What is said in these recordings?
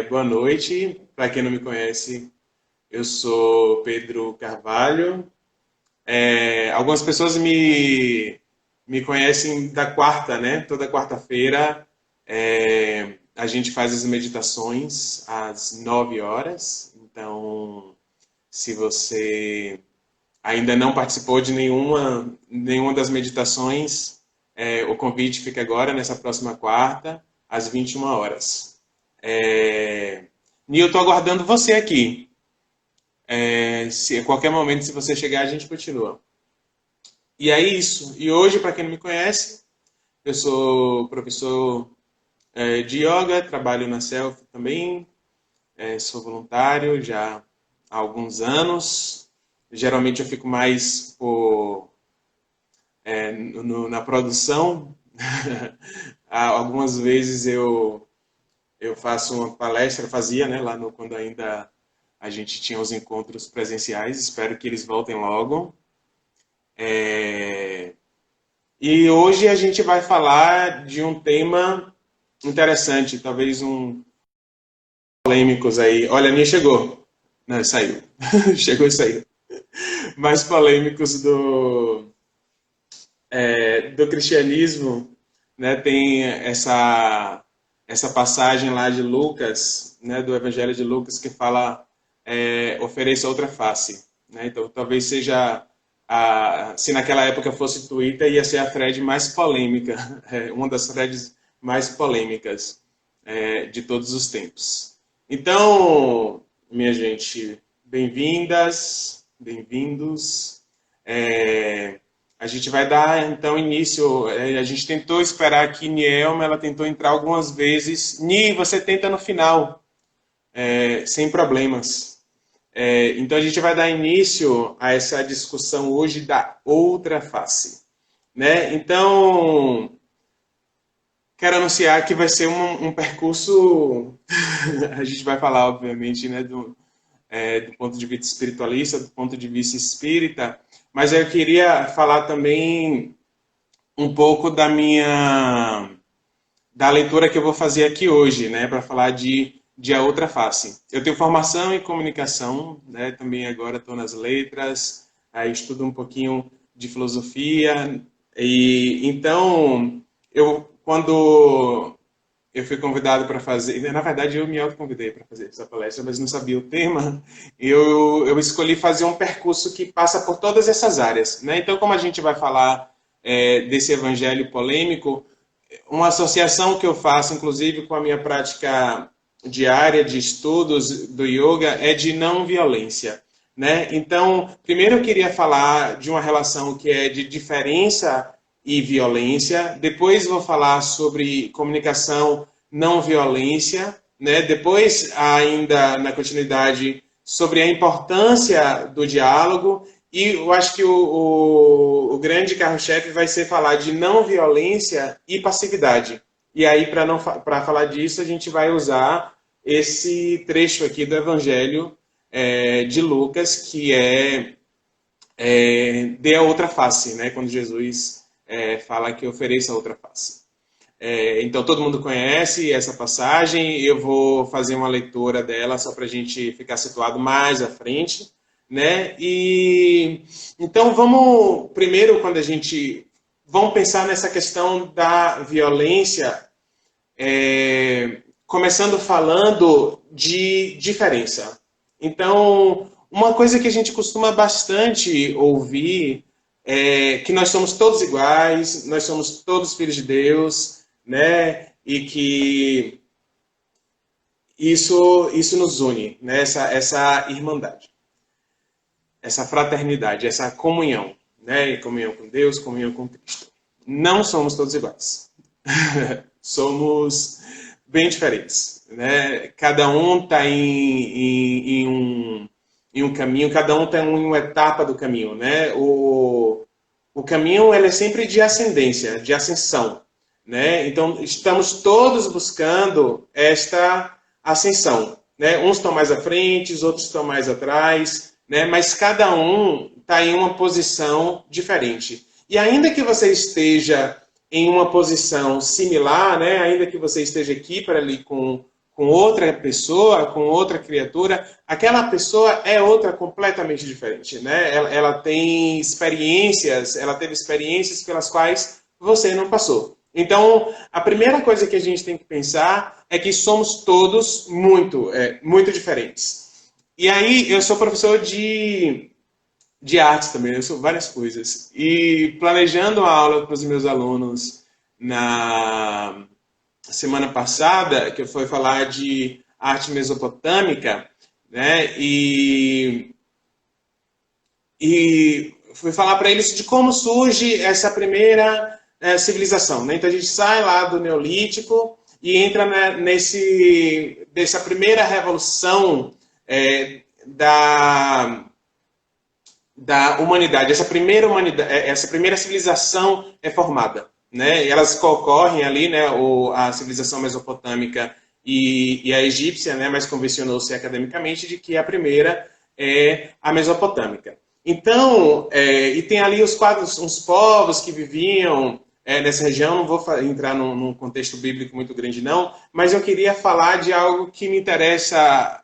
Boa noite. Para quem não me conhece, eu sou Pedro Carvalho. Algumas pessoas me conhecem da quarta, né? Toda quarta-feira a gente faz as meditações às 9 horas. Então, se você ainda não participou de nenhuma das meditações, o convite fica agora, nessa próxima quarta, às 21 horas. É... Nil, estou aguardando você aqui. Se a qualquer momento, se você chegar, a gente continua. E é isso. E hoje, para quem não me conhece, eu sou professor de yoga, trabalho na Self também, sou voluntário já há alguns anos. Geralmente eu fico mais na produção. Algumas vezes eu faço uma palestra, fazia, né, quando ainda a gente tinha os encontros presenciais, espero que eles voltem logo. É, E hoje a gente vai falar de um tema interessante, talvez polêmicos aí. Olha, a minha chegou. Não, saiu. Chegou e saiu. Mais polêmicos do cristianismo, né? Tem essa passagem lá de Lucas, né? Do Evangelho de Lucas, que fala ofereça outra face. Né? Então, talvez seja se naquela época fosse Twitter, ia ser a thread mais polêmica, uma das threads mais polêmicas de todos os tempos. Então, minha gente, bem-vindas, bem-vindos. A gente vai dar, então, início. A gente tentou esperar aqui Nielma, ela tentou entrar algumas vezes. Ni, você tenta no final, sem problemas. Então, a gente vai dar início a essa discussão hoje da outra face. Né? Então, quero anunciar que vai ser um percurso. A gente vai falar, obviamente, né, do ponto de vista espiritualista, do ponto de vista espírita, mas eu queria falar também um pouco da leitura que eu vou fazer aqui hoje, né, para falar de A Outra Face. Eu tenho formação em comunicação, né, também agora estou nas letras, estudo um pouquinho de filosofia, e então, quando eu fui convidado para fazer, na verdade eu me autoconvidei para fazer essa palestra, mas não sabia o tema, eu escolhi fazer um percurso que passa por todas essas áreas. Né? Então, como a gente vai falar desse evangelho polêmico, uma associação que eu faço, inclusive, com a minha prática diária de estudos do yoga é de não violência. Né? Então, primeiro eu queria falar de uma relação que é de diferença e violência, depois vou falar sobre comunicação não violência, né? Depois, ainda na continuidade, sobre a importância do diálogo, e eu acho que o grande carro-chefe vai ser falar de não violência e passividade. E aí, para falar disso, a gente vai usar esse trecho aqui do Evangelho de Lucas, que dê a outra face, né? Quando Jesus fala que ofereça a outra face. Então, todo mundo conhece essa passagem, eu vou fazer uma leitura dela só para a gente ficar situado mais à frente. Né? E então vamos primeiro vamos pensar nessa questão da violência, começando falando de diferença. Então, uma coisa que a gente costuma bastante ouvir é que nós somos todos iguais, nós somos todos filhos de Deus, né? E que isso nos une, né? Essa irmandade, essa fraternidade, essa comunhão, né? Comunhão com Deus, comunhão com Cristo. Não somos todos iguais. Somos bem diferentes, né? Cada um está em um caminho, cada um está em uma etapa do caminho, né? O caminho ele é sempre de ascendência, de ascensão, né? Então estamos todos buscando esta ascensão, né? Uns estão mais à frente, os outros estão mais atrás, né? Mas cada um está em uma posição diferente. E ainda que você esteja em uma posição similar, né? Ainda que você esteja aqui para ali com outra pessoa, com outra criatura, aquela pessoa é outra completamente diferente, né? Ela tem experiências, ela teve experiências pelas quais você não passou. Então, a primeira coisa que a gente tem que pensar é que somos todos muito diferentes. E aí, eu sou professor de artes também, eu sou várias coisas. E planejando a aula para os meus alunos na semana passada, que foi falar de arte mesopotâmica, né? E fui falar para eles de como surge essa primeira civilização, né? Então a gente sai lá do Neolítico e entra dessa primeira revolução da humanidade. Essa primeira civilização é formada, né? Elas concorrem ali, né? A civilização mesopotâmica e a egípcia, né? Mas convencionou-se academicamente de que a primeira é a mesopotâmica. Então, e tem ali uns povos que viviam nessa região. Não vou entrar num contexto bíblico muito grande, não, mas eu queria falar de algo que me interessa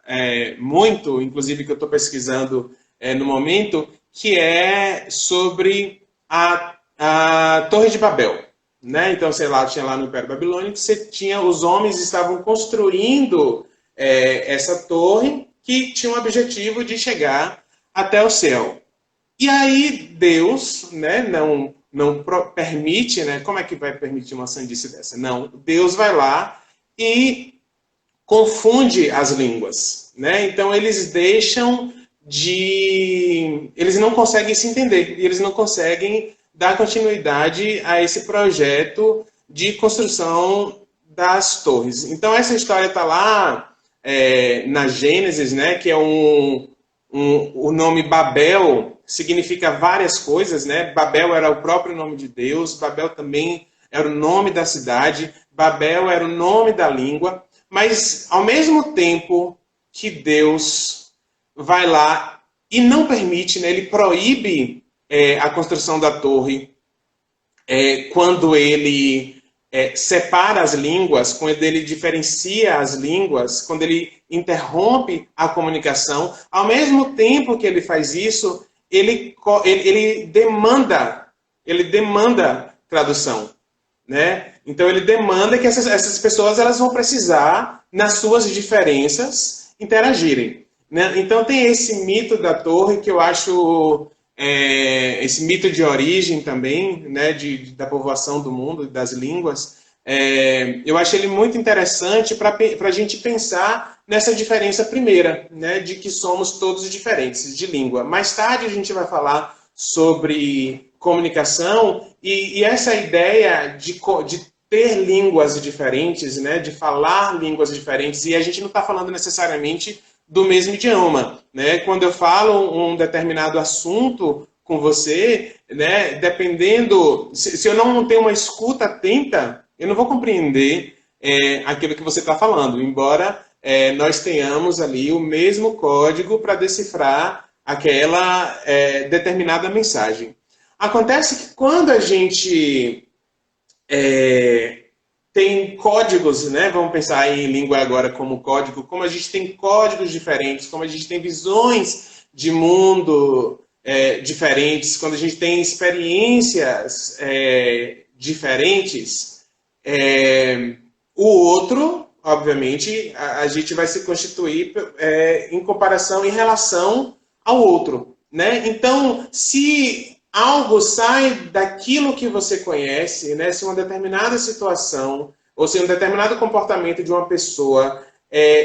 muito, inclusive que eu estou pesquisando no momento, que é sobre a Torre de Babel. Né? Então, sei lá, tinha lá no Império Babilônico, os homens estavam construindo essa torre que tinha o objetivo de chegar até o céu. E aí Deus, né, não permite, né? Como é que vai permitir uma sandice dessa? Não, Deus vai lá e confunde as línguas, né? Então eles eles não conseguem se entender, e eles não conseguem dar continuidade a esse projeto de construção das torres. Então essa história está lá na Gênesis, né? Que é o nome Babel significa várias coisas, né? Babel era o próprio nome de Deus, Babel também era o nome da cidade, Babel era o nome da língua, mas ao mesmo tempo que Deus vai lá e não permite, né? Ele proíbe a construção da torre quando ele separa as línguas, quando ele diferencia as línguas, quando ele interrompe a comunicação. Ao mesmo tempo que ele faz isso, ele demanda tradução, né? Então ele demanda que essas pessoas elas vão precisar, nas suas diferenças, interagirem, né? Então tem esse mito da torre que eu acho esse mito de origem também, né, da povoação do mundo, das línguas. Eu acho ele muito interessante para a gente pensar nessa diferença primeira, né, de que somos todos diferentes de língua. Mais tarde a gente vai falar sobre comunicação e essa ideia de ter línguas diferentes, né, de falar línguas diferentes, e a gente não está falando necessariamente do mesmo idioma, né? Quando eu falo um determinado assunto com você, né, dependendo, se eu não tenho uma escuta atenta, eu não vou compreender aquilo que você está falando, embora nós tenhamos ali o mesmo código para decifrar aquela determinada mensagem. Acontece que quando a gente tem códigos, né? Vamos pensar em língua agora como código, como a gente tem códigos diferentes, como a gente tem visões de mundo diferentes, quando a gente tem experiências diferentes, o outro, obviamente, a gente vai se constituir em comparação, em relação ao outro, né? Então, se algo sai daquilo que você conhece, né? Se uma determinada situação, ou se um determinado comportamento de uma pessoa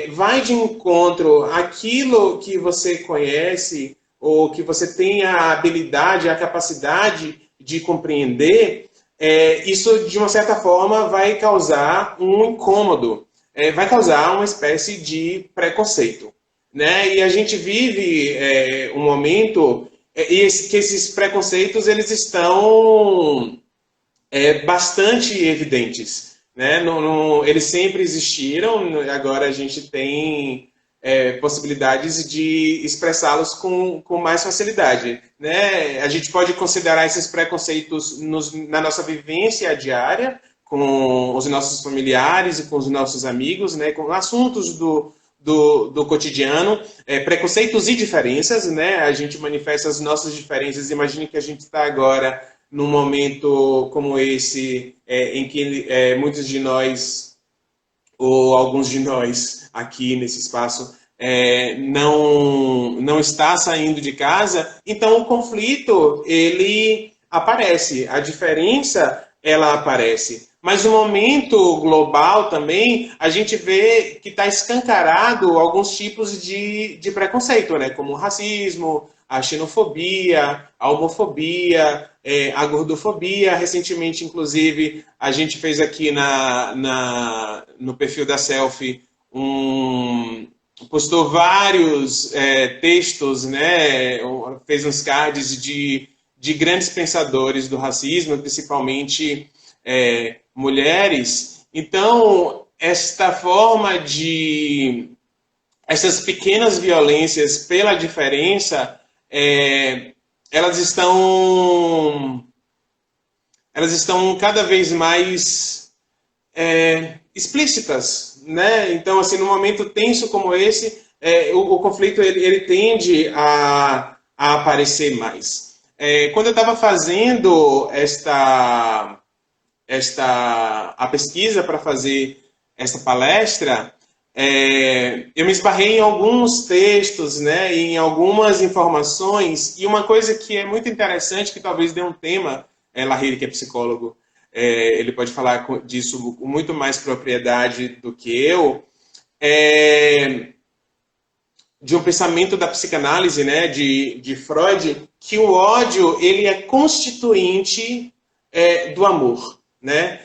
vai de encontro àquilo que você conhece, ou que você tem a habilidade, a capacidade de compreender, isso, de uma certa forma, vai causar um incômodo, vai causar uma espécie de preconceito, né? E a gente vive um momento que esses preconceitos eles estão bastante evidentes, né? Eles sempre existiram, agora a gente tem possibilidades de expressá-los com mais facilidade, né? A gente pode considerar esses preconceitos na nossa vivência diária com os nossos familiares e com os nossos amigos, né, com assuntos do cotidiano, preconceitos e diferenças, né? A gente manifesta as nossas diferenças. Imagine que a gente está agora num momento como esse, em que muitos de nós, ou alguns de nós aqui nesse espaço, não está saindo de casa, então o conflito, ele aparece, a diferença, ela aparece. Mas no momento global também, a gente vê que está escancarado alguns tipos de preconceito, né? Como o racismo, a xenofobia, a homofobia, a gordofobia. Recentemente, inclusive, a gente fez aqui no perfil da Selfie postou vários textos, né? Fez uns cards de grandes pensadores do racismo, principalmente mulheres. Então, esta forma essas pequenas violências pela diferença, elas estão cada vez mais explícitas, né? Então, assim, num momento tenso como esse, o conflito ele tende a aparecer mais. Quando eu estava fazendo a pesquisa para fazer esta palestra, eu me esbarrei em alguns textos, né, em algumas informações, e uma coisa que é muito interessante, que talvez dê um tema, Lahiri, que é psicólogo, ele pode falar disso com muito mais propriedade do que eu, de um pensamento da psicanálise, né, de Freud, que o ódio ele é constituinte do amor, né?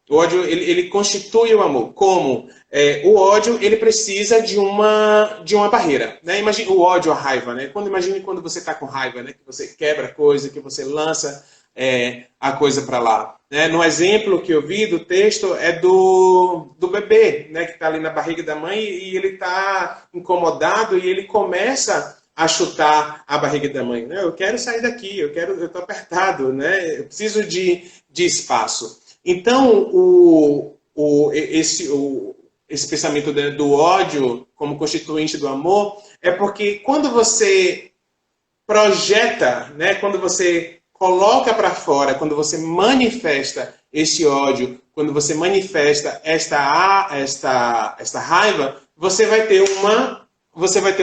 O ódio ele constitui o amor. Como? O ódio ele precisa de uma barreira, né? Imagine o ódio, a raiva, né? Imagine quando você está com raiva, né? Que você quebra coisa, que você lança a coisa para lá. Né? No exemplo que eu vi do texto é do bebê, né? Que está ali na barriga da mãe e ele está incomodado e ele começa a chutar a barriga da mãe. Né? Eu quero sair daqui, eu estou apertado, né? Eu preciso de espaço. Então, esse pensamento do ódio como constituinte do amor é porque quando você projeta, né, quando você coloca para fora, quando você manifesta esse ódio, quando você manifesta esta raiva, você vai ter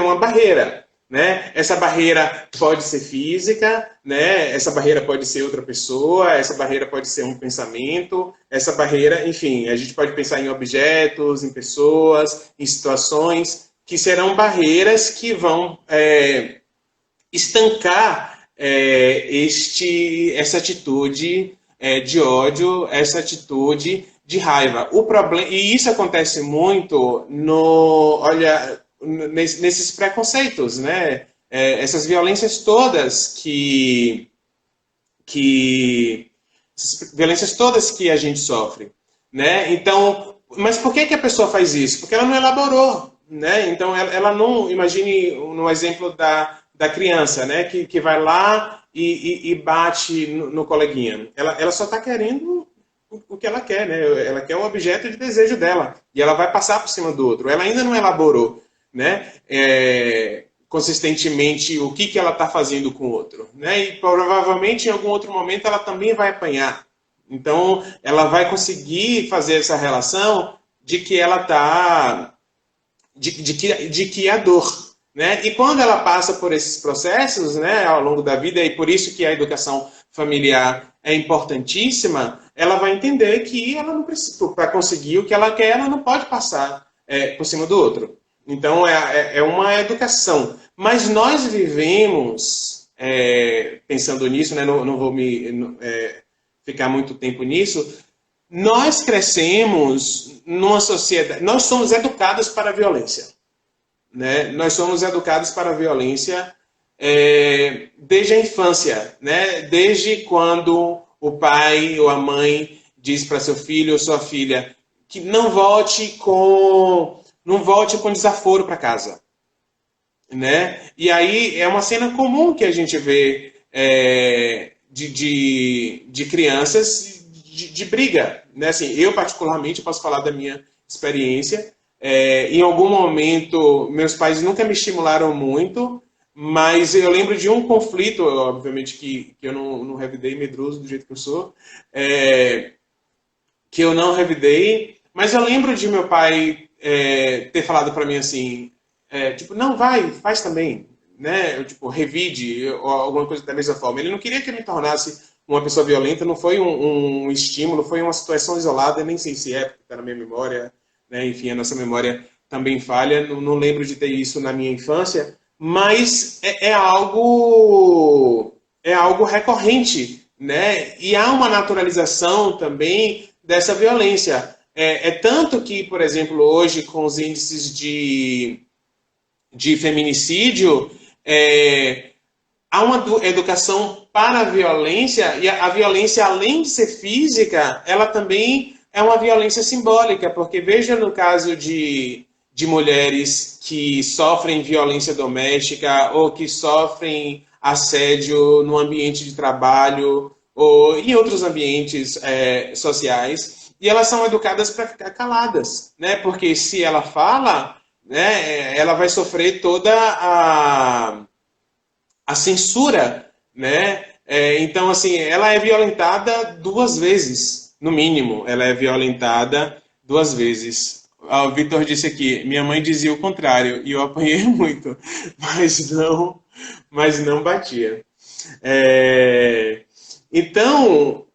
uma barreira. Né? Essa barreira pode ser física, né? Essa barreira pode ser outra pessoa, essa barreira pode ser um pensamento, essa barreira, enfim, a gente pode pensar em objetos, em pessoas, em situações que serão barreiras que vão estancar essa atitude de ódio, essa atitude de raiva. O problema, e isso acontece muito nesses preconceitos, né? Essas violências todas essas violências todas que a gente sofre, né? Então, mas por que a pessoa faz isso? Porque ela não elaborou, né? Então, ela não, imagine no exemplo da criança, né? Que vai lá e bate no coleguinha. Ela só está querendo o que ela quer, né? Ela quer o objeto de desejo dela e ela vai passar por cima do outro. Ela ainda não elaborou, né? Consistentemente o que ela está fazendo com o outro, né? E provavelmente em algum outro momento ela também vai apanhar. Então ela vai conseguir fazer essa relação de que ela está de que é dor, né? E quando ela passa por esses processos, né, ao longo da vida, e por isso que a educação familiar é importantíssima, ela vai entender que ela não precisa, para conseguir o que ela quer, ela não pode passar por cima do outro. Então, é uma educação. Mas nós vivemos, pensando nisso, né, não vou ficar muito tempo nisso, nós crescemos numa sociedade, nós somos educados para a violência. Né? Nós somos educados para a violência desde a infância, né? Desde quando o pai ou a mãe diz para seu filho ou sua filha que não volte com desaforo para casa, né? E aí é uma cena comum que a gente vê de crianças de briga, né? Assim, eu particularmente posso falar da minha experiência. Em algum momento, meus pais nunca me estimularam muito, mas eu lembro de um conflito, obviamente que eu não revidei medroso do jeito que eu sou, é, que eu não revidei, mas eu lembro de meu pai ter falado para mim assim, tipo, não, vai, faz também, né? Eu, tipo, revide, ou alguma coisa da mesma forma. Ele não queria que eu me tornasse uma pessoa violenta, não foi um estímulo, foi uma situação isolada, nem sei se é, porque está na minha memória, né? Enfim, a nossa memória também falha, não lembro de ter isso na minha infância, mas é algo recorrente, né? E há uma naturalização também dessa violência. Tanto que, por exemplo, hoje, com os índices de feminicídio, há uma educação para a violência, e a violência, além de ser física, ela também é uma violência simbólica, porque veja no caso de mulheres que sofrem violência doméstica ou que sofrem assédio no ambiente de trabalho ou em outros ambientes sociais, e elas são educadas para ficar caladas, né? Porque se ela fala, né, ela vai sofrer toda a censura, né? Então, assim, ela é violentada duas vezes, no mínimo, ela é violentada duas vezes. O Vitor disse aqui, minha mãe dizia o contrário, e eu apanhei muito, mas não batia. É, então,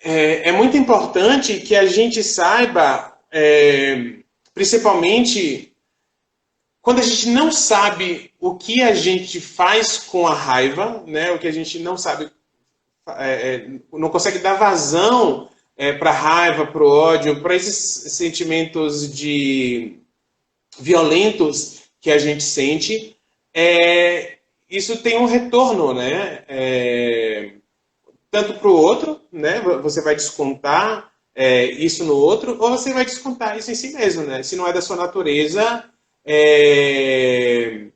é muito importante que a gente saiba, principalmente quando a gente não sabe o que a gente faz com a raiva, né? O que a gente não sabe, não consegue dar vazão para a raiva, para o ódio, para esses sentimentos violentos que a gente sente, isso tem um retorno, né? Tanto para o outro, né? Você vai descontar isso no outro, ou você vai descontar isso em si mesmo, né? Se não é da sua natureza, é,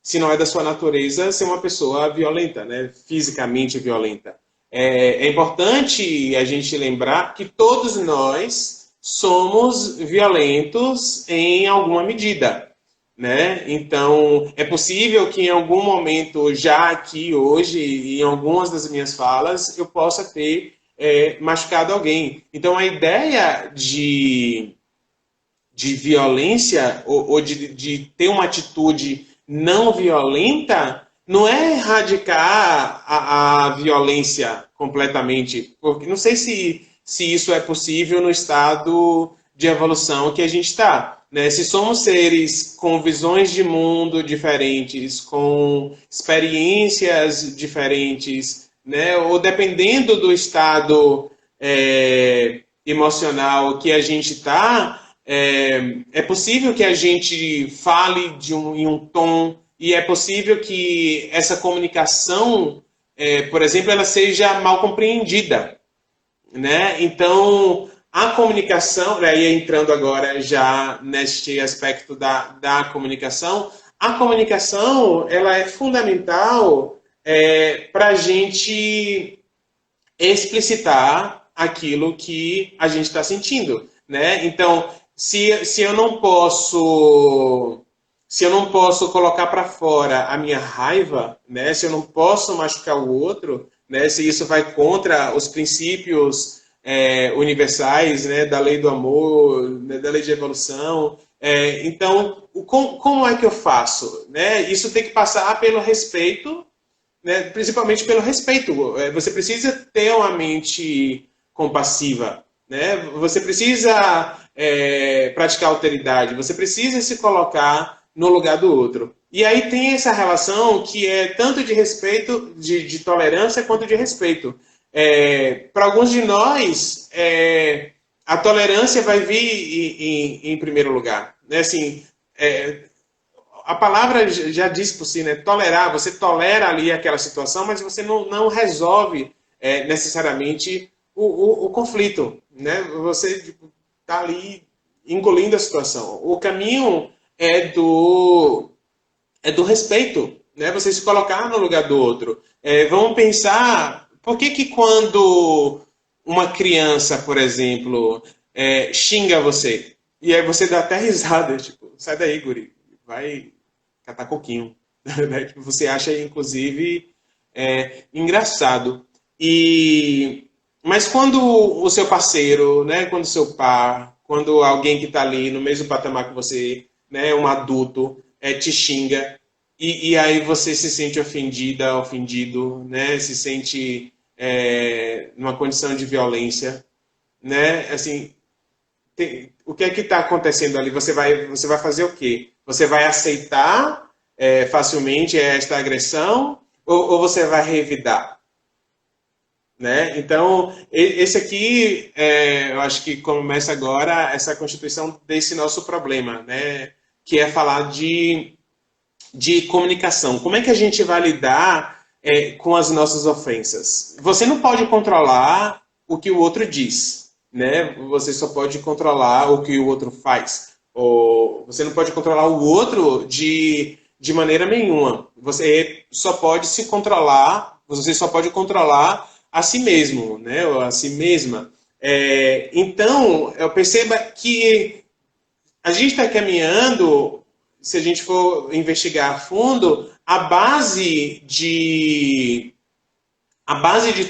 se não é da sua natureza ser uma pessoa violenta, né? Fisicamente violenta. É importante a gente lembrar que todos nós somos violentos em alguma medida, né? Então, é possível que em algum momento, já aqui hoje, em algumas das minhas falas, eu possa ter machucado alguém. Então, a ideia de violência ou de ter uma atitude não violenta não é erradicar a violência completamente, porque não sei se isso é possível no estado de evolução que a gente está. Né? Se somos seres com visões de mundo diferentes, com experiências diferentes, né? Ou dependendo do estado emocional que a gente está, é possível que a gente fale em um tom e é possível que essa comunicação, por exemplo, ela seja mal compreendida, né? Então, a comunicação, aí entrando agora já neste aspecto da comunicação, a comunicação ela é fundamental para a gente explicitar aquilo que a gente está sentindo, né? Então, se eu não posso colocar para fora a minha raiva, né? Se eu não posso machucar o outro, né? Se isso vai contra os princípios universais, né? Da lei do amor, né? Da lei de evolução. Então, como é que eu faço? Né? Isso tem que passar pelo respeito, né? Principalmente pelo respeito. Você precisa ter uma mente compassiva, né? Você precisa praticar alteridade, você precisa se colocar no lugar do outro. E aí tem essa relação que é tanto de respeito, de tolerância, quanto de respeito. Para alguns de nós, a tolerância vai vir em primeiro lugar. Né? Assim, a palavra já diz por si, né? Tolerar, você tolera ali aquela situação, mas você não resolve necessariamente o conflito, né? Você está ali engolindo a situação. O caminho é do respeito, né? Você se colocar no lugar do outro. Vamos pensar, por que quando uma criança, por exemplo, xinga você, e aí você dá até risada, tipo, sai daí, guri, vai catar coquinho. Né? Tipo, você acha, inclusive, engraçado. Mas quando o seu parceiro, né, quando o seu par, quando alguém que está ali no mesmo patamar que você, né, um adulto, te xinga, e aí você se sente ofendida, ofendido, né, se sente numa condição de violência, né, assim, o que é que está acontecendo ali? Você vai fazer o quê? Você vai aceitar facilmente esta agressão ou você vai revidar? Né? Então, esse aqui, eu acho que começa agora essa constituição desse nosso problema, né? Que é falar de comunicação. Como é que a gente vai lidar com as nossas ofensas? Você não pode controlar o que o outro diz, né? Você só pode controlar o que o outro faz. Ou você não pode controlar o outro de maneira nenhuma. Você só pode se controlar, você só pode controlar a si mesmo, né? Ou a si mesma. Então, eu percebo que a gente está caminhando, se a gente for investigar a fundo, a base de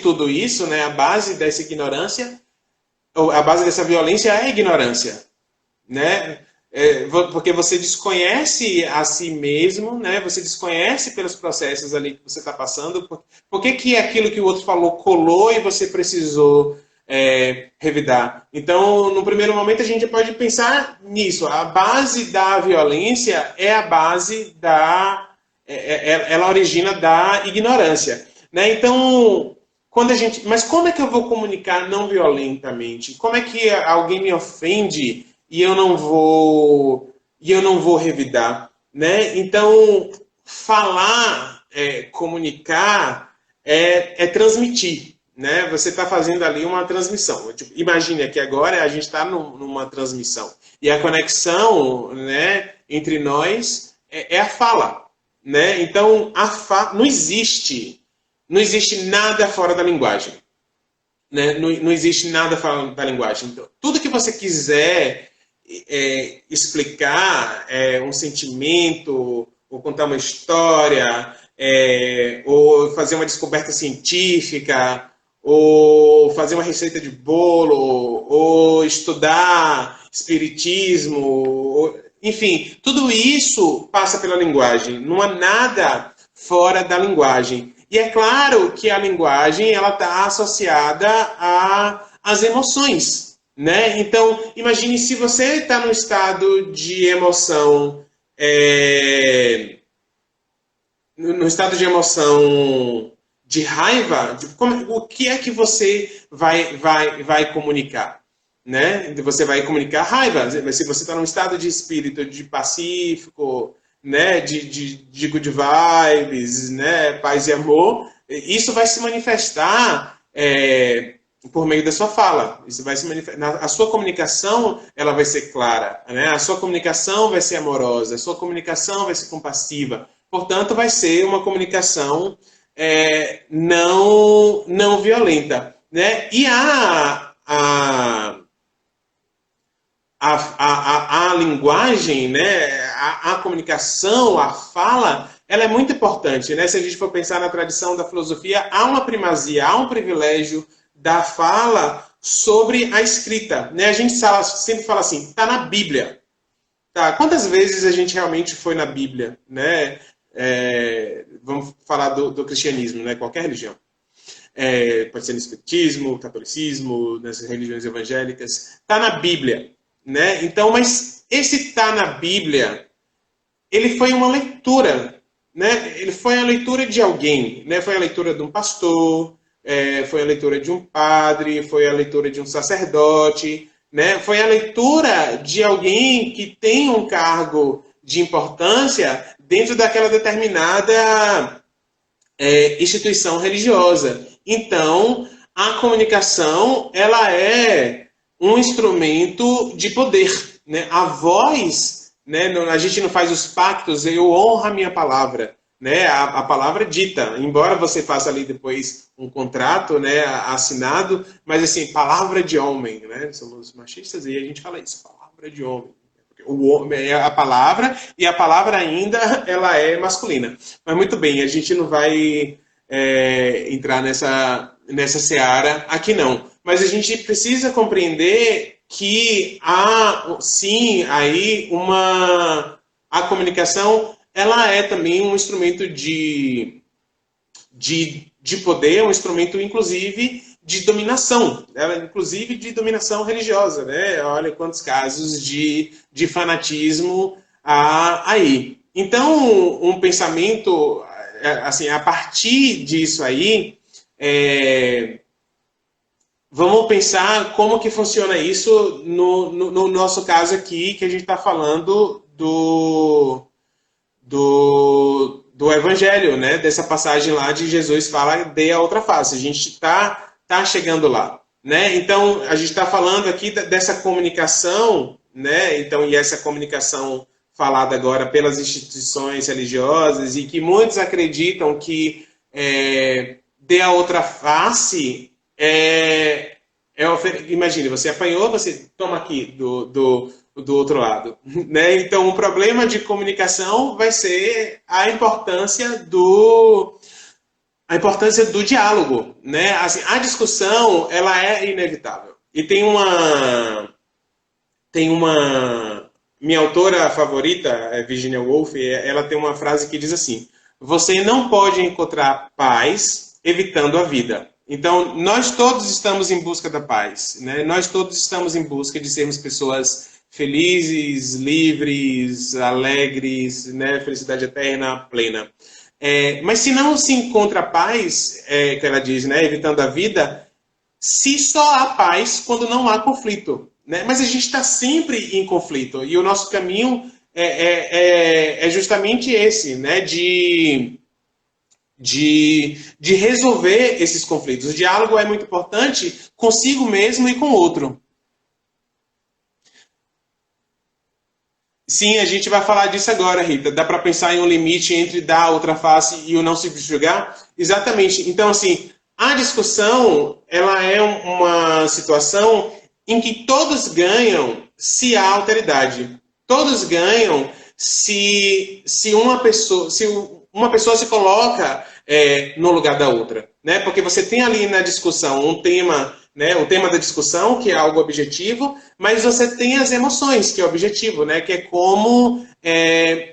tudo isso, né, a base dessa ignorância, a base dessa violência é a ignorância, né? Porque você desconhece a si mesmo, né? Você desconhece pelos processos ali que você está passando. Por que aquilo que o outro falou colou e você precisou revidar? Então, no primeiro momento, a gente pode pensar nisso. A base da violência é a base ela origina da ignorância, né? Então, mas como é que eu vou comunicar não violentamente? Como é que alguém me ofende e eu não vou revidar, né? Então, falar, comunicar é transmitir, né? Você está fazendo ali uma transmissão. Tipo, imagine aqui agora a gente está numa transmissão e a conexão, né, entre nós é a fala, né? Então não existe nada fora da linguagem. Né? Não existe nada fora da linguagem. Então, tudo que você quiser explicar um sentimento, ou contar uma história, ou fazer uma descoberta científica, ou fazer uma receita de bolo, ou estudar espiritismo, enfim, tudo isso passa pela linguagem. Não há nada fora da linguagem. E é claro que a linguagem ela está associada às emoções, né? Então, imagine se você está num estado de emoção, no estado de emoção de raiva, o que é que você vai comunicar? Né? Você vai comunicar raiva. Se você está num estado de espírito de pacífico, né, de good vibes, né, paz e amor, isso vai se manifestar por meio da sua fala. Isso vai se manifestar. A sua comunicação ela vai ser clara, né? A sua comunicação vai ser amorosa, a sua comunicação vai ser compassiva. Portanto, vai ser uma comunicação não violenta, né? E a linguagem, né, a comunicação, a fala, ela é muito importante. Né? Se a gente for pensar na tradição da filosofia, há uma primazia, há um privilégio da fala sobre a escrita. Né? A gente sempre fala assim, está na Bíblia. Tá? Quantas vezes a gente realmente foi na Bíblia? Né? Vamos falar do cristianismo, né? Qualquer religião. Pode ser no espiritismo, catolicismo, nessas religiões evangélicas. Está na Bíblia. Né? Então, mas esse tá na Bíblia, ele foi uma leitura, né? Ele foi a leitura de alguém, né? Foi a leitura de um pastor, foi a leitura de um padre, foi a leitura de um sacerdote, né? Foi a leitura de alguém que tem um cargo de importância dentro daquela determinada instituição religiosa. Então, a comunicação, ela é um instrumento de poder, né? A voz, né? A gente não faz os pactos, eu honro a minha palavra, né? A palavra dita, embora você faça ali depois um contrato, né, assinado, mas assim, palavra de homem, né? Somos machistas e a gente fala isso, palavra de homem. O homem é a palavra e a palavra ainda ela é masculina. Mas muito bem, a gente não vai entrar nessa seara aqui não. Mas a gente precisa compreender que há sim aí a comunicação ela é também um instrumento de poder, um instrumento, inclusive, de dominação, né? Inclusive de dominação religiosa. Né? Olha quantos casos de fanatismo há aí. Então, um pensamento, assim, a partir disso aí, vamos pensar como que funciona isso no nosso caso aqui, que a gente está falando do Evangelho, né? Dessa passagem lá de Jesus fala, dê a outra face. A gente tá chegando lá, né? Então, a gente está falando aqui dessa comunicação, né? Então, e essa comunicação falada agora pelas instituições religiosas e que muitos acreditam que dê a outra face imagine, você apanhou, você toma aqui do outro lado. Né? Então, o problema de comunicação vai ser a importância do diálogo. Né? Assim, a discussão ela é inevitável. E tem uma minha autora favorita, Virginia Woolf, ela tem uma frase que diz assim: você não pode encontrar paz evitando a vida. Então, nós todos estamos em busca da paz. Né? Nós todos estamos em busca de sermos pessoas felizes, livres, alegres, né? Felicidade eterna, plena. Mas se não se encontra paz, que ela diz, né? Evitando a vida, se só há paz quando não há conflito. Né? Mas a gente está sempre em conflito. E o nosso caminho é justamente esse, né? De resolver esses conflitos. O diálogo é muito importante consigo mesmo e com o outro. Sim, a gente vai falar disso agora, Rita. Dá para pensar em um limite entre dar a outra face e o não se julgar? Exatamente. Então, assim, a discussão ela é uma situação em que todos ganham se há alteridade. Todos ganham se uma pessoa se coloca no lugar da outra. Né? Porque você tem ali na discussão um tema, né, o tema da discussão, que é algo objetivo, mas você tem as emoções, que é objetivo, né, que é como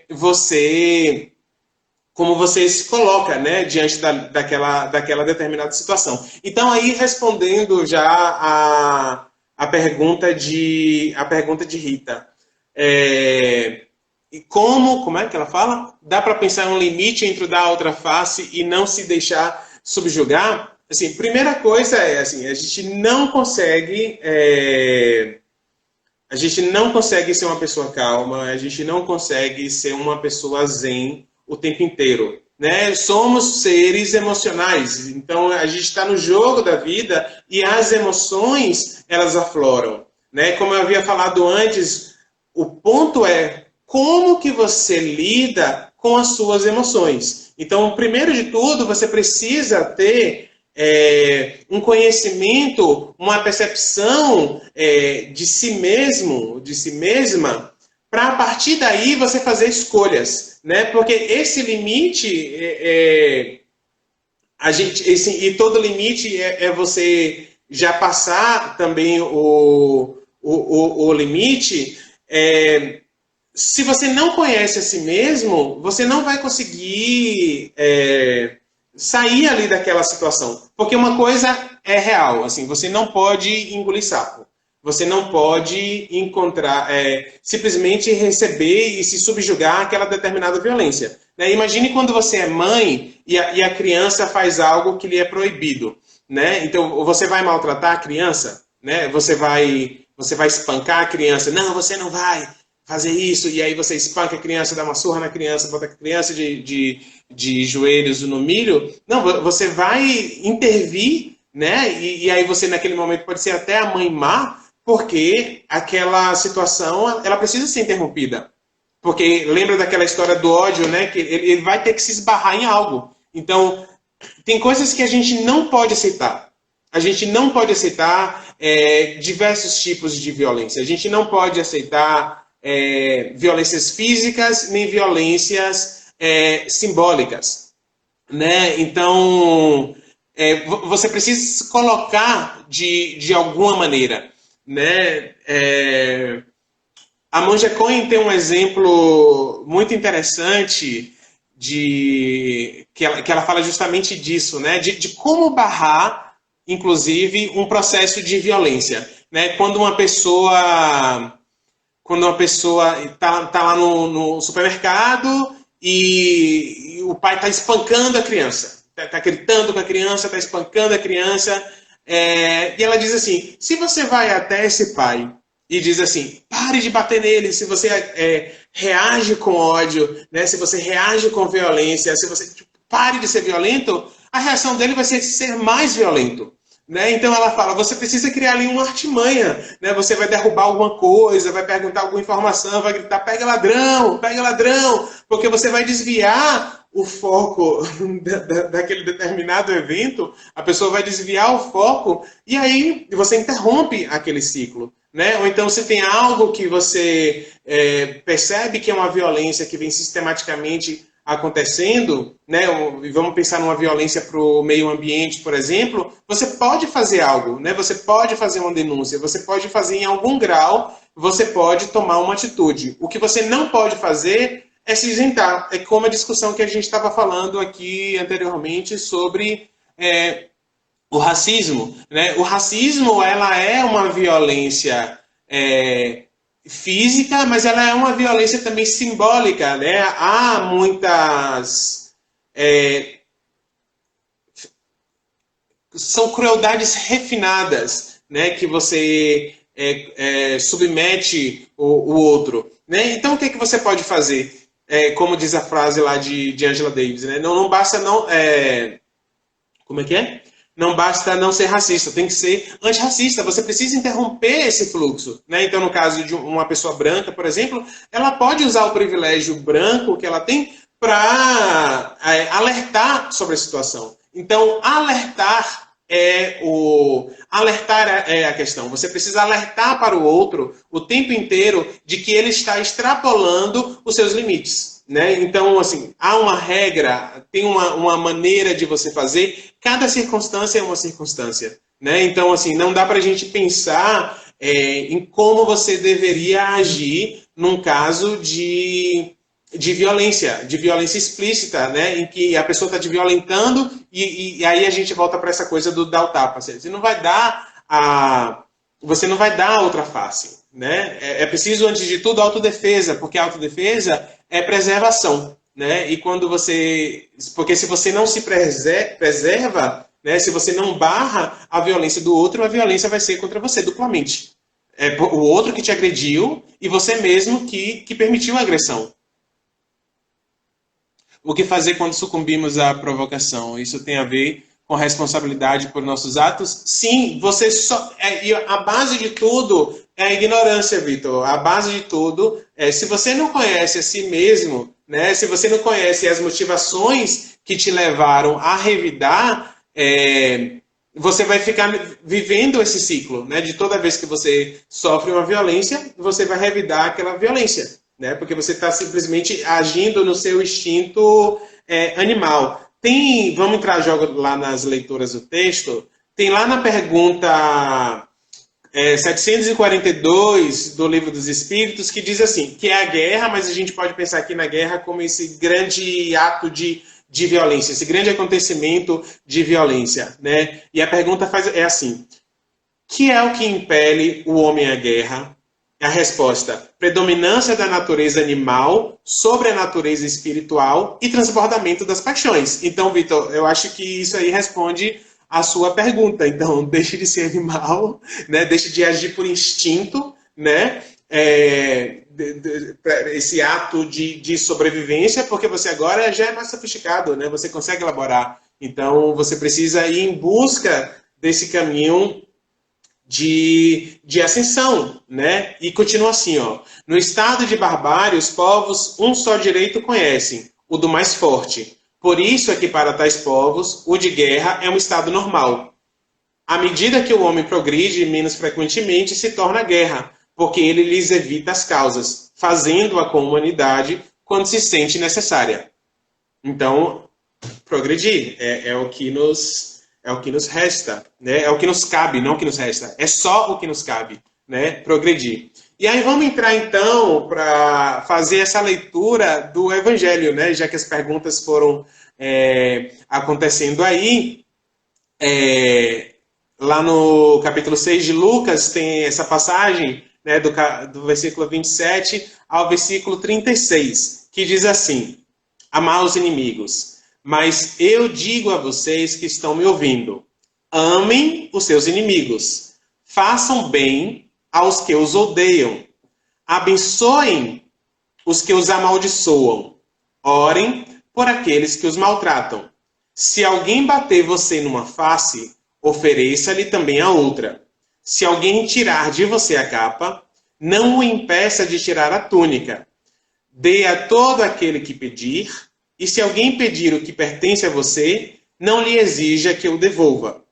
você se coloca, né, diante daquela determinada situação. Então, aí, respondendo já a pergunta de Rita, e como é que ela fala? Dá para pensar um limite entre dar a outra face e não se deixar subjugar? Assim, primeira coisa assim, a gente não consegue ser uma pessoa calma, a gente não consegue ser uma pessoa zen o tempo inteiro. Né? Somos seres emocionais, então a gente está no jogo da vida e as emoções elas afloram. Né? Como eu havia falado antes, o ponto é como que você lida com as suas emoções. Então, primeiro de tudo, você precisa ter um conhecimento, uma percepção de si mesmo, de si mesma, para a partir daí você fazer escolhas, né? Porque esse limite, e todo limite é você já passar também o limite. Se você não conhece a si mesmo, você não vai conseguir sair ali daquela situação. Porque uma coisa é real, assim, você não pode engolir sapo. Você não pode simplesmente receber e se subjugar àquela determinada violência. Né? Imagine quando você é mãe e a criança faz algo que lhe é proibido. Né? Então, você vai maltratar a criança? Né? Você vai espancar a criança? Não, você não vai fazer isso, e aí você espanca a criança, dá uma surra na criança, bota a criança de joelhos no milho. Não, você vai intervir, né? E aí você, naquele momento, pode ser até a mãe má, porque aquela situação, ela precisa ser interrompida. Porque lembra daquela história do ódio, né? Que ele vai ter que se esbarrar em algo. Então, tem coisas que a gente não pode aceitar. A gente não pode aceitar diversos tipos de violência. A gente não pode aceitar violências físicas nem violências simbólicas, né? Então, você precisa se colocar de alguma maneira, né? A Monja Coen tem um exemplo muito interessante que ela fala justamente disso, né? De como barrar, inclusive, um processo de violência, né? Quando uma pessoa está lá no supermercado e o pai está espancando a criança, está gritando com a criança, está espancando a criança, e ela diz assim: se você vai até esse pai e diz assim, pare de bater nele, se você reage com ódio, né, se você reage com violência, se você pare de ser violento, a reação dele vai ser mais violento. Né? Então ela fala, você precisa criar ali uma artimanha, né? Você vai derrubar alguma coisa, vai perguntar alguma informação, vai gritar, pega ladrão, porque você vai desviar o foco daquele determinado evento, a pessoa vai desviar o foco e aí você interrompe aquele ciclo. Né? Ou então se tem algo que você percebe que é uma violência que vem sistematicamente acontecendo, né? Vamos pensar numa violência para o meio ambiente, por exemplo, você pode fazer algo, né? Você pode fazer uma denúncia, você pode fazer em algum grau, você pode tomar uma atitude. O que você não pode fazer é se isentar. É como a discussão que a gente estava falando aqui anteriormente sobre o racismo, né? O racismo, ela é uma violência física, mas ela é uma violência também simbólica, né? Há muitas são crueldades refinadas, né? Que você submete o outro, né? Então o que é que você pode fazer? Como diz a frase lá de Angela Davis, né? Não basta não como é que é? Não basta não ser racista, tem que ser antirracista. Você precisa interromper esse fluxo. Né? Então, no caso de uma pessoa branca, por exemplo, ela pode usar o privilégio branco que ela tem para alertar sobre a situação. Então, alertar é a questão. Você precisa alertar para o outro o tempo inteiro de que ele está extrapolando os seus limites. Né? Então, assim, há uma regra, tem uma maneira de você fazer, cada circunstância é uma circunstância. Né? Então, assim, não dá para a gente pensar em como você deveria agir num caso de violência explícita, né? Em que a pessoa está te violentando e aí a gente volta para essa coisa do dar o tapa. Você não vai dar a outra face. Né? É preciso, antes de tudo, autodefesa, porque a autodefesa é preservação. Né? E quando porque se você não se preserva, né? Se você não barra a violência do outro, a violência vai ser contra você duplamente. É o outro que te agrediu e você mesmo que permitiu a agressão. O que fazer quando sucumbimos à provocação? Isso tem a ver com responsabilidade por nossos atos? Sim, você a base de tudo é a ignorância, Vitor. A base de tudo se você não conhece a si mesmo, né? Se você não conhece as motivações que te levaram a revidar, você vai ficar vivendo esse ciclo, né? De toda vez que você sofre uma violência, você vai revidar aquela violência. Né? Porque você está simplesmente agindo no seu instinto animal. Vamos entrar lá nas leituras do texto, tem lá na pergunta 742 do Livro dos Espíritos, que diz assim, que é a guerra, mas a gente pode pensar aqui na guerra como esse grande ato de violência, esse grande acontecimento de violência. Né? E a pergunta é assim, que é o que impele o homem à guerra? A resposta, predominância da natureza animal sobre a natureza espiritual e transbordamento das paixões. Então, Vitor, eu acho que isso aí responde a sua pergunta. Então, deixe de ser animal, né? Deixe de agir por instinto, né? Esse ato de sobrevivência, porque você agora já é mais sofisticado, né? Você consegue elaborar. Então, você precisa ir em busca desse caminho de ascensão, né? E continua assim, ó. No estado de barbárie, os povos um só direito conhecem, o do mais forte. Por isso é que para tais povos, o de guerra é um estado normal. À medida que o homem progride, menos frequentemente se torna guerra, porque ele lhes evita as causas, fazendo-a com humanidade quando se sente necessária. Então, progredir é o que nos resta, né? É o que nos cabe, não o que nos resta. É só o que nos cabe, né? Progredir. E aí vamos entrar então para fazer essa leitura do Evangelho, né? Já que as perguntas foram acontecendo aí. Lá no capítulo 6 de Lucas tem essa passagem, né, do versículo 27 ao versículo 36, que diz assim: amar os inimigos. Mas eu digo a vocês que estão me ouvindo, amem os seus inimigos, façam bem aos que os odeiam, abençoem os que os amaldiçoam, orem por aqueles que os maltratam. Se alguém bater você numa face, ofereça-lhe também a outra. Se alguém tirar de você a capa, não o impeça de tirar a túnica. Dê a todo aquele que pedir, e se alguém pedir o que pertence a você, não lhe exija que o devolva.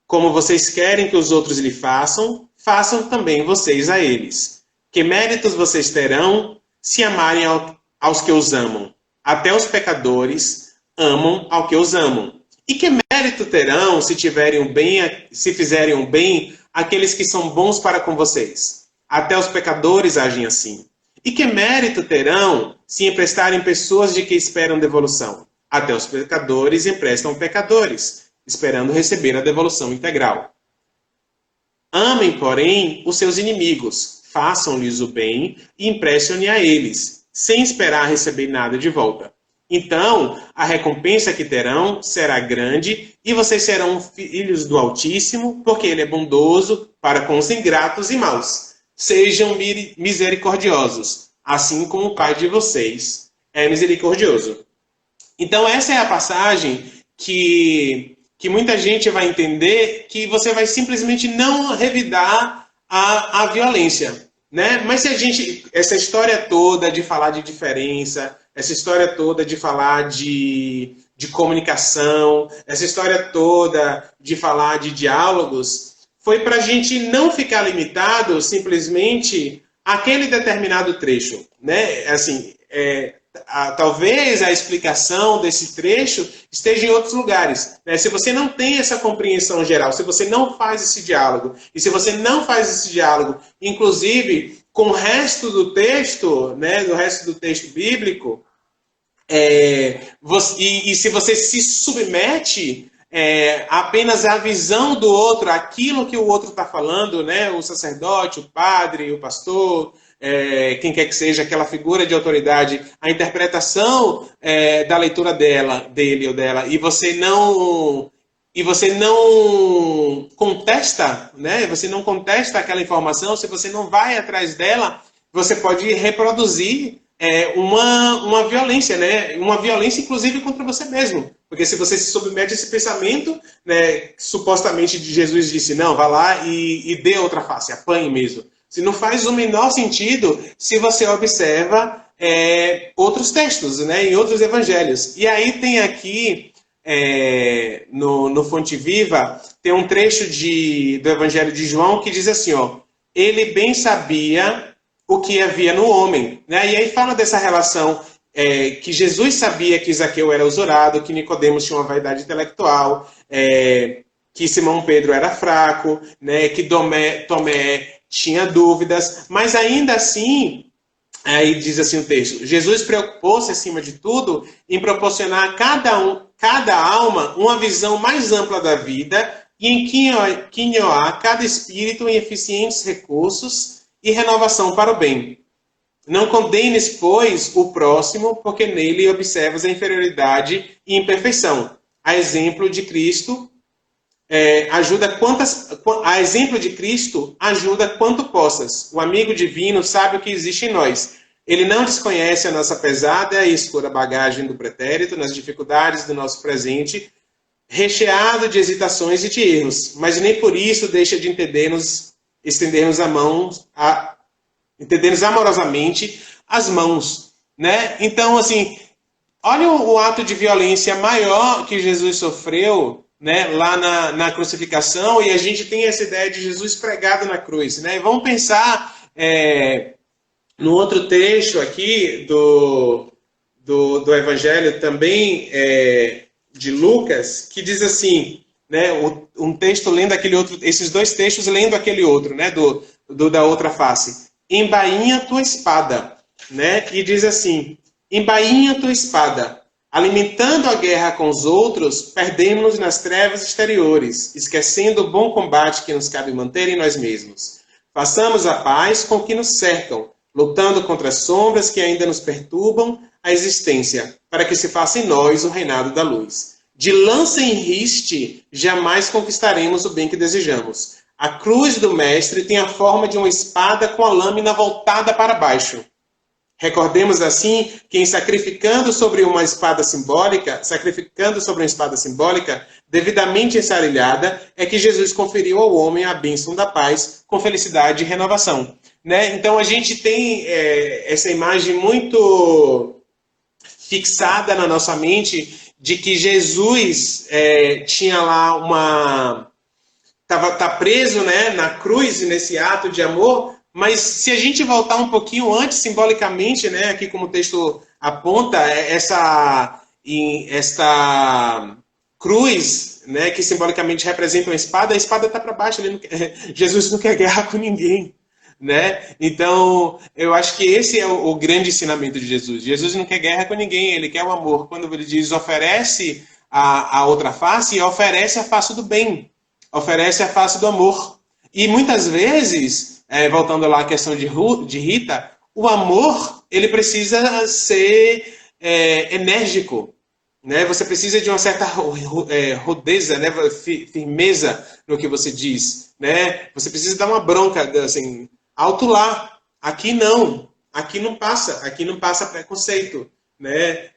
Como vocês querem que os outros lhe façam, façam também vocês a eles. Que méritos vocês terão se amarem aos que os amam? Até os pecadores amam ao que os amam. E que mérito terão se fizerem o bem aqueles que são bons para com vocês? Até os pecadores agem assim. E que mérito terão se emprestarem pessoas de que esperam devolução? Até os pecadores emprestam pecadores, esperando receber a devolução integral. Amem, porém, os seus inimigos, façam-lhes o bem e emprestem-lhe a eles, sem esperar receber nada de volta. Então, a recompensa que terão será grande e vocês serão filhos do Altíssimo, porque ele é bondoso para com os ingratos e maus. Sejam misericordiosos, assim como o Pai de vocês é misericordioso. Então, essa é a passagem que muita gente vai entender que você vai simplesmente não revidar a violência, né? Mas se essa história toda de falar de diferença, essa história toda de falar de comunicação, essa história toda de falar de diálogos, foi para a gente não ficar limitado simplesmente àquele determinado trecho, né? Assim, talvez a explicação desse trecho esteja em outros lugares, né? Se você não tem essa compreensão geral, se você não faz esse diálogo, e se você não faz esse diálogo, inclusive com o resto do texto, né, do resto do texto bíblico, e se você se submete apenas à visão do outro, aquilo que o outro está falando, né, o sacerdote, o padre, o pastor, quem quer que seja aquela figura de autoridade, a interpretação da leitura dele ou dela, e você não contesta, né? Você não contesta aquela informação, se você não vai atrás dela, você pode reproduzir uma violência, né? Uma violência, inclusive, contra você mesmo. Porque se você se submete a esse pensamento, né, supostamente Jesus disse, não, vá lá e dê outra face, apanhe mesmo. Se não faz o menor sentido se você observa outros textos, né, em outros evangelhos. E aí tem aqui, no Fonte Viva, tem um trecho do Evangelho de João que diz assim, ó, ele bem sabia o que havia no homem, né? E aí fala dessa relação que Jesus sabia que Zaqueu era usurado, que Nicodemos tinha uma vaidade intelectual, que Simão Pedro era fraco, né? Que Tomé tinha dúvidas, mas ainda assim, aí diz assim o texto, Jesus preocupou-se acima de tudo em proporcionar a cada alma uma visão mais ampla da vida e em quinhoar cada espírito em eficientes recursos e renovação para o bem. Não condenes, pois, o próximo, porque nele observas a inferioridade e imperfeição. A exemplo de Cristo, ajuda quanto possas. O amigo divino sabe o que existe em nós. Ele não desconhece a nossa pesada e escura bagagem do pretérito, nas dificuldades do nosso presente, recheado de hesitações e de erros, mas nem por isso deixa de estendermos a mão, entendermos amorosamente as mãos, né? Então, assim, olha o ato de violência maior que Jesus sofreu, né, lá na crucificação, e a gente tem essa ideia de Jesus pregado na cruz, né? E vamos pensar no outro texto aqui do Evangelho também de Lucas, que diz assim, né, um texto lendo aquele outro, esses dois textos lendo aquele outro, né, da outra face. Embainha tua espada, né? E diz assim: embainha tua espada. Alimentando a guerra com os outros, perdemos-nos nas trevas exteriores, esquecendo o bom combate que nos cabe manter em nós mesmos. Façamos a paz com o que nos cercam, lutando contra as sombras que ainda nos perturbam a existência, para que se faça em nós o reinado da luz. De lança em riste, jamais conquistaremos o bem que desejamos. A cruz do Mestre tem a forma de uma espada com a lâmina voltada para baixo. Recordemos assim que em sacrificando sobre uma espada simbólica, devidamente ensarilhada, é que Jesus conferiu ao homem a bênção da paz com felicidade e renovação. Né? Então a gente tem essa imagem muito fixada na nossa mente de que Jesus tinha lá tá preso, né, na cruz, nesse ato de amor, mas se a gente voltar um pouquinho antes, simbolicamente, né, aqui como o texto aponta, esta cruz, né, que simbolicamente representa uma espada, a espada está para baixo, Jesus não quer guerra com ninguém. Né? Então, eu acho que esse é o grande ensinamento de Jesus. Jesus não quer guerra com ninguém, ele quer o amor. Quando ele diz oferece a outra face, e oferece a face do bem, oferece a face do amor. E muitas vezes, voltando lá à questão de Rita, o amor ele precisa ser enérgico. Né? Você precisa de uma certa rudeza, né? Firmeza no que você diz. Né? Você precisa dar uma bronca, assim, alto lá. Aqui não passa preconceito. Né?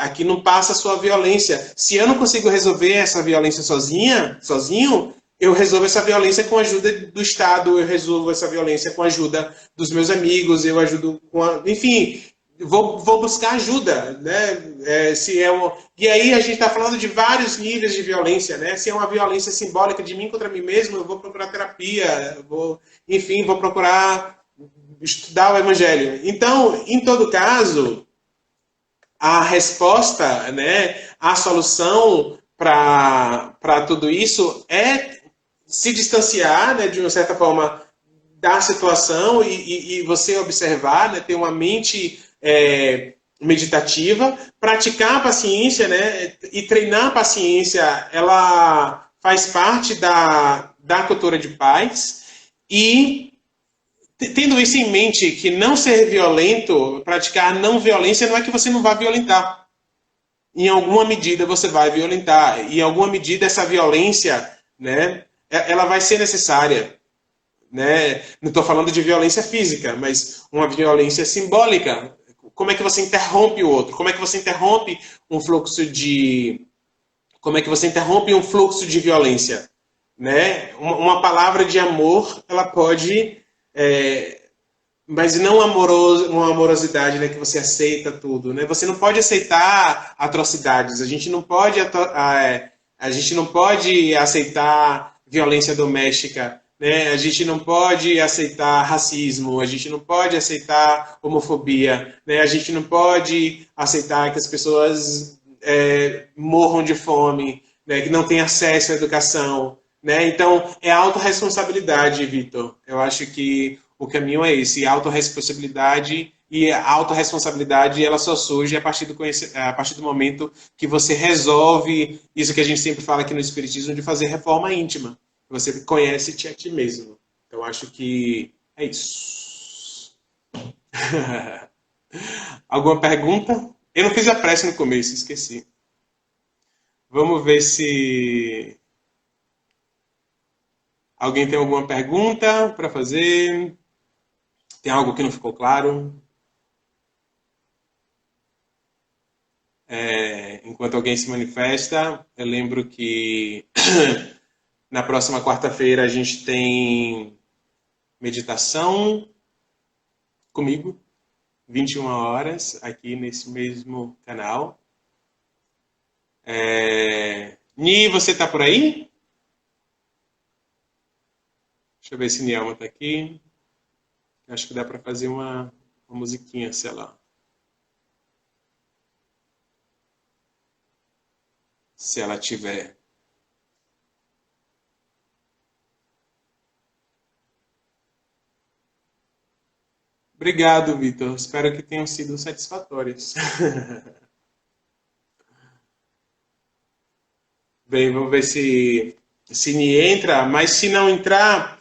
Aqui não passa sua violência. Se eu não consigo resolver essa violência sozinho, eu resolvo essa violência com a ajuda do Estado, eu resolvo essa violência com a ajuda dos meus amigos, eu ajudo enfim, vou buscar ajuda, né? E aí a gente está falando de vários níveis de violência, né? Se é uma violência simbólica de mim contra mim mesmo, eu vou procurar terapia, vou procurar estudar o Evangelho. Então, em todo caso, a resposta, né, a solução para tudo isso é se distanciar, né, de uma certa forma da situação e você observar, né, ter uma mente meditativa, praticar a paciência, né, e treinar a paciência, ela faz parte da cultura de paz e tendo isso em mente, que não ser violento, praticar não violência, não é que você não vá violentar. Em alguma medida você vai violentar. Em alguma medida essa violência, né, ela vai ser necessária. Né? Não estou falando de violência física, mas uma violência simbólica. Como é que você interrompe o outro? Como é que você interrompe um fluxo de... Como é que você interrompe um fluxo de violência? Né? Uma palavra de amor, ela pode... mas não uma amorosidade, né, que você aceita tudo, né? Você não pode aceitar atrocidades. A gente não pode aceitar violência doméstica, né? A gente não pode aceitar racismo. A gente não pode aceitar homofobia, né? A gente não pode aceitar que as pessoas morram de fome, né? Que não têm acesso à educação, né? Então é autorresponsabilidade, Vitor. Eu acho que o caminho é esse, autorresponsabilidade, e a autorresponsabilidade ela só surge a partir do momento que você resolve isso que a gente sempre fala aqui no Espiritismo, de fazer reforma íntima. Você conhece-te a ti mesmo. Então, acho que é isso. Alguma pergunta? Eu não fiz a prece no começo, esqueci. Vamos ver se alguém tem alguma pergunta para fazer. Tem algo que não ficou claro? enquanto alguém se manifesta, eu lembro que na próxima quarta-feira a gente tem meditação comigo, 21 horas, aqui nesse mesmo canal. Ni, você tá por aí? Deixa eu ver se Nielma tá aqui. Acho que dá para fazer uma musiquinha, sei lá. Se ela tiver. Obrigado, Vitor. Espero que tenham sido satisfatórias. Bem, vamos ver se Ni entra, mas se não entrar,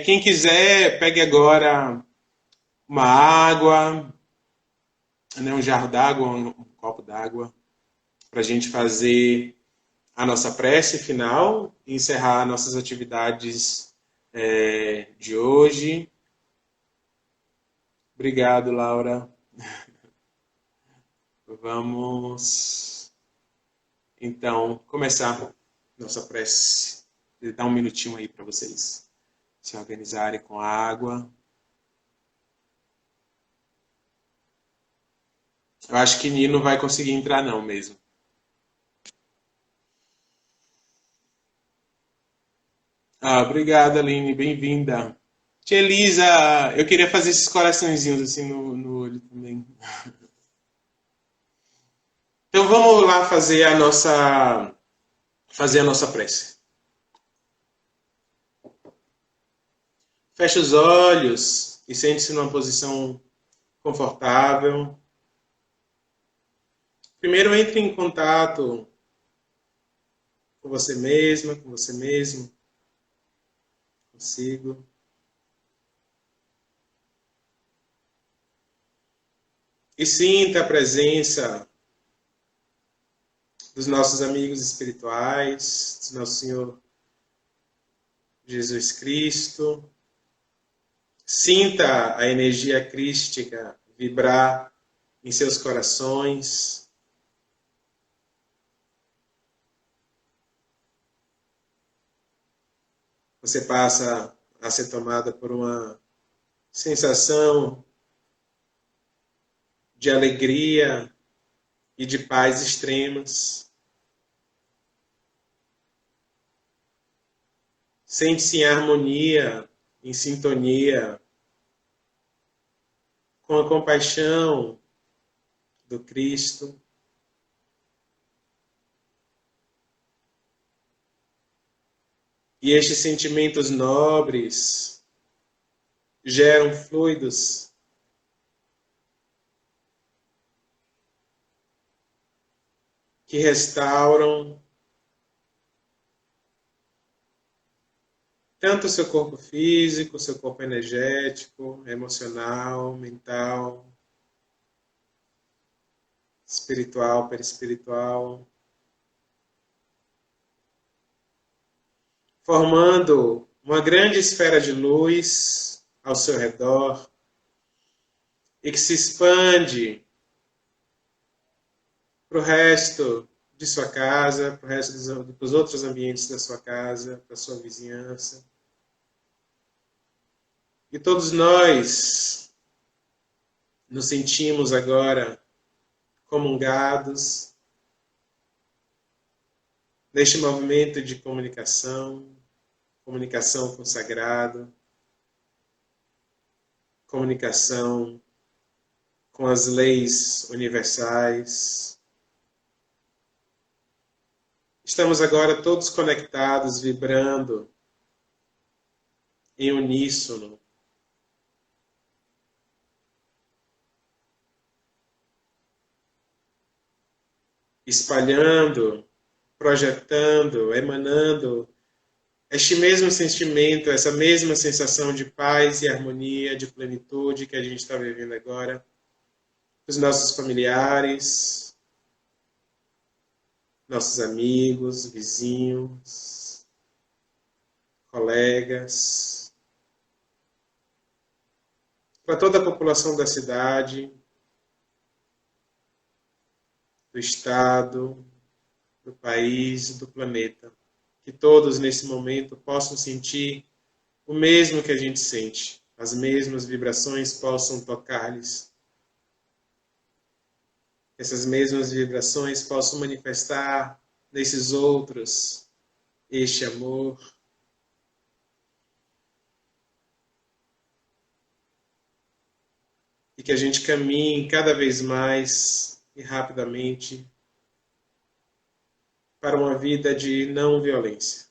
quem quiser, pegue agora uma água, né, um jarro d'água, um copo d'água, para a gente fazer a nossa prece final e encerrar nossas atividades de hoje. Obrigado, Laura. Vamos, então, começar nossa prece. Vou dar um minutinho aí para vocês se organizarem com a água. Eu acho que Nino vai conseguir entrar não mesmo. Obrigada, Aline. Bem-vinda. Tia Elisa, eu queria fazer esses coraçõezinhos assim no olho também. Então vamos lá fazer a nossa prece. Feche os olhos e sente-se numa posição confortável. Primeiro entre em contato com você mesma, com você mesmo, consigo. E sinta a presença dos nossos amigos espirituais, do nosso Senhor Jesus Cristo. Sinta a energia crística vibrar em seus corações. Você passa a ser tomada por uma sensação de alegria e de paz extremas. Sente-se em harmonia, em sintonia com a compaixão do Cristo. E estes sentimentos nobres geram fluidos que restauram tanto o seu corpo físico, o seu corpo energético, emocional, mental, espiritual, perispiritual, formando uma grande esfera de luz ao seu redor e que se expande para o resto de sua casa, para o resto dos outros ambientes da sua casa, para a sua vizinhança. E todos nós nos sentimos agora comungados neste movimento de comunicação com o sagrado, comunicação com as leis universais. Estamos agora todos conectados, vibrando em uníssono. Espalhando, projetando, emanando este mesmo sentimento, essa mesma sensação de paz e harmonia, de plenitude que a gente está vivendo agora, os nossos familiares, nossos amigos, vizinhos, colegas, para toda a população da cidade, do Estado, do país, do planeta. Que todos nesse momento possam sentir o mesmo que a gente sente, as mesmas vibrações possam tocar-lhes. Essas mesmas vibrações possam manifestar nesses outros este amor. E que a gente caminhe cada vez mais e rapidamente para uma vida de não violência.